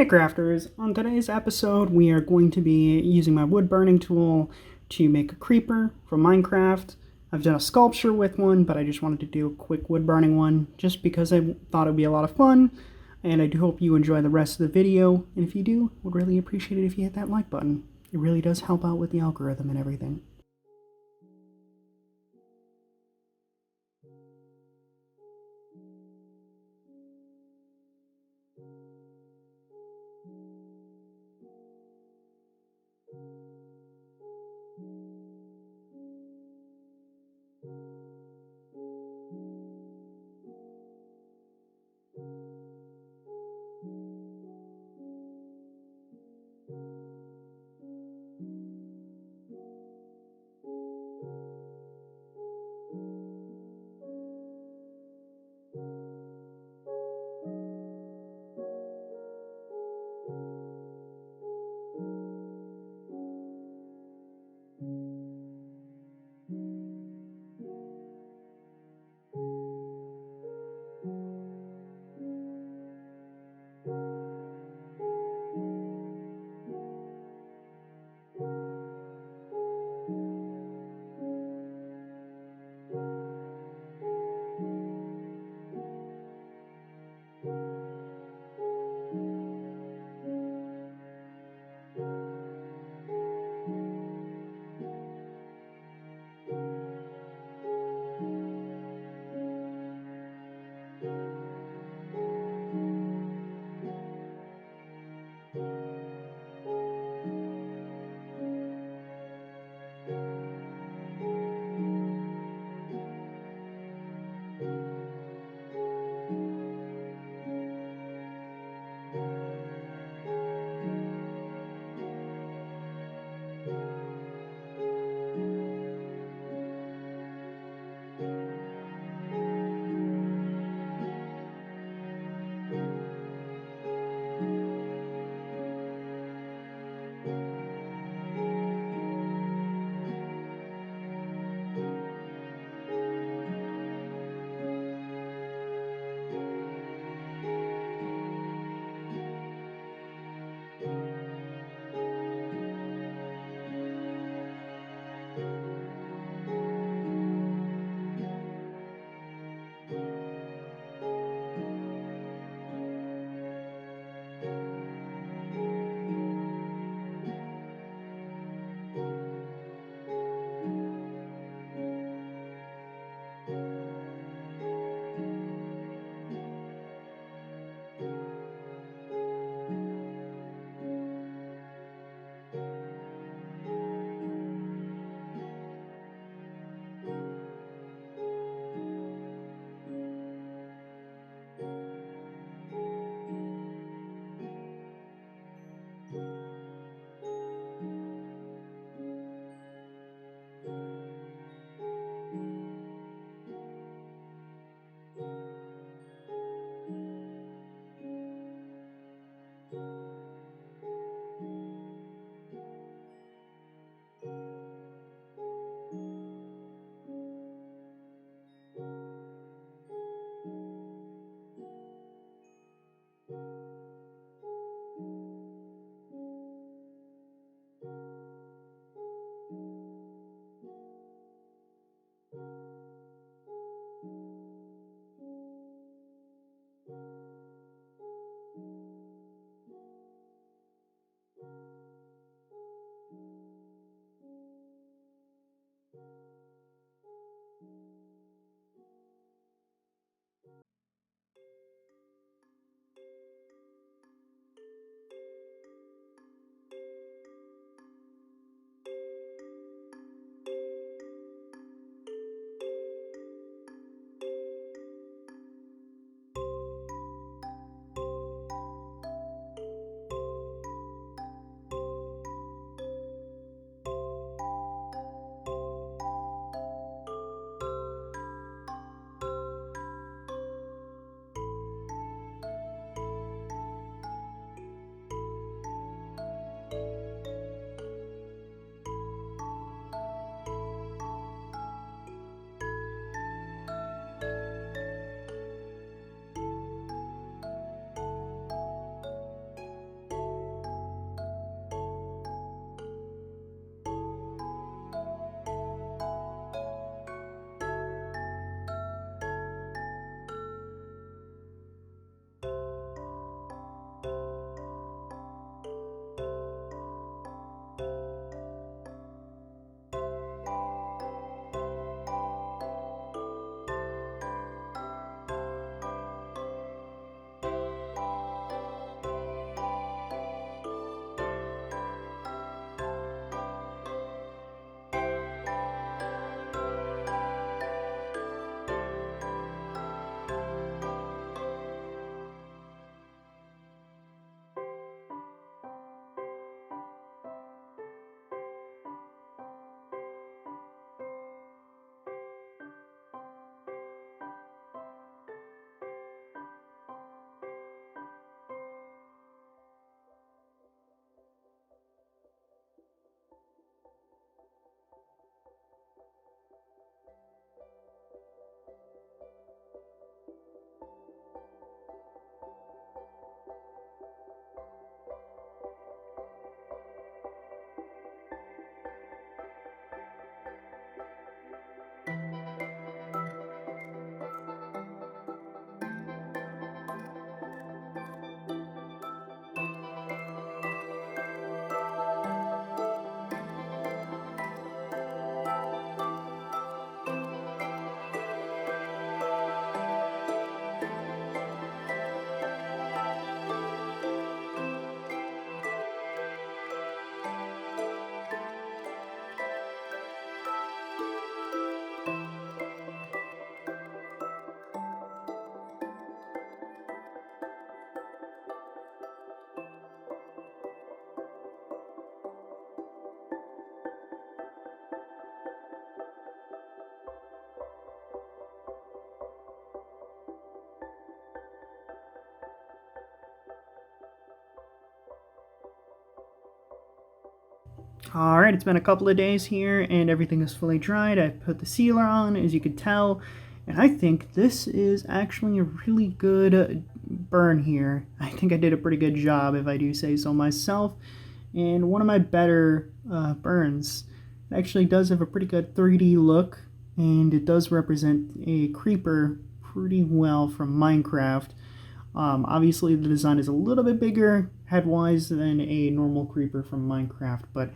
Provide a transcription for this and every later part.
Hey crafters, on today's episode we are going to be using my wood burning tool to make a creeper from Minecraft. I've done a sculpture with one, but I just wanted to do a quick wood burning one just because I thought it would be a lot of fun, and I do hope you enjoy the rest of the video, and if you do, I would really appreciate it if you hit that like button. It really does help out with the algorithm and everything. Alright, it's been a couple of days here and everything is fully dried. I put the sealer on, as you can tell, and I think this is actually a really good burn here. I think I did a pretty good job, if I do say so myself, and one of my better burns. It actually does have a pretty good 3D look, and it does represent a creeper pretty well from Minecraft. Obviously, the design is a little bit bigger head-wise than a normal creeper from Minecraft, but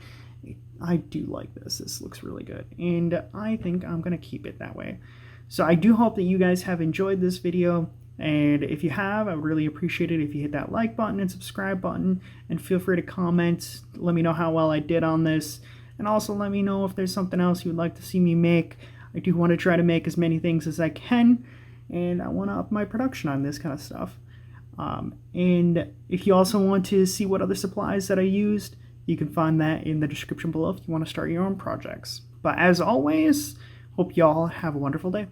I do like this. This looks really good, and I think I'm going to keep it that way. So I do hope that you guys have enjoyed this video, and if you have, I would really appreciate it if you hit that like button and subscribe button, and feel free to comment. Let me know how well I did on this, and also let me know if there's something else you would like to see me make. I do want to try to make as many things as I can, and I want to up my production on this kind of stuff. And if you also want to see what other supplies that I used, you can find that in the description below if you want to start your own projects. But as always, hope y'all have a wonderful day.